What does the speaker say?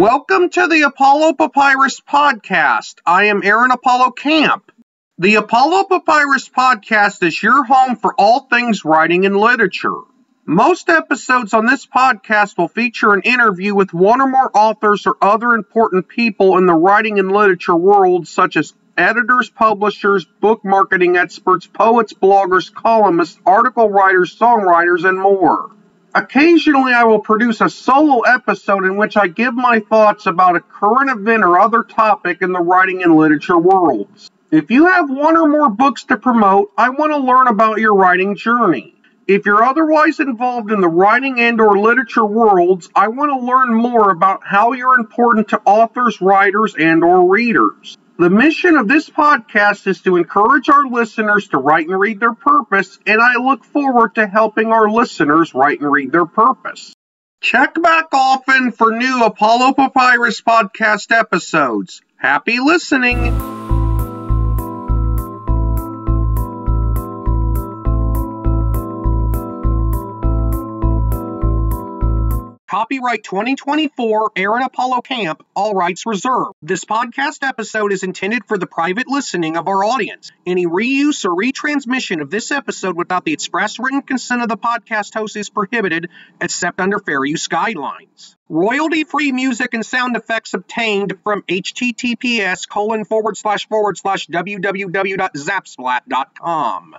Welcome to the Apollo Papyrus Podcast. I am Aaron Apollo Camp. The Apollo Papyrus Podcast is your home for all things writing and literature. Most episodes on this podcast will feature an interview with one or more authors or other important people in the writing and literature world, such as editors, publishers, book marketing experts, poets, bloggers, columnists, article writers, songwriters, and more. Occasionally, I will produce a solo episode in which I give my thoughts about a current event or other topic in the writing and literature worlds. If you have one or more books to promote, I want to learn about your writing journey. If you're otherwise involved in the writing and/or literature worlds, I want to learn more about how you're important to authors, writers, and/or readers. The mission of this podcast is to encourage our listeners to write and read their purpose, and I look forward to helping our listeners write and read their purpose. Check back often for new Apollo Papyrus Podcast episodes. Happy listening! Copyright 2024, Aaron Apollo Camp, all rights reserved. This podcast episode is intended for the private listening of our audience. Any reuse or retransmission of this episode without the express written consent of the podcast host is prohibited, except under fair use guidelines. Royalty-free music and sound effects obtained from https://www.zapsplat.com.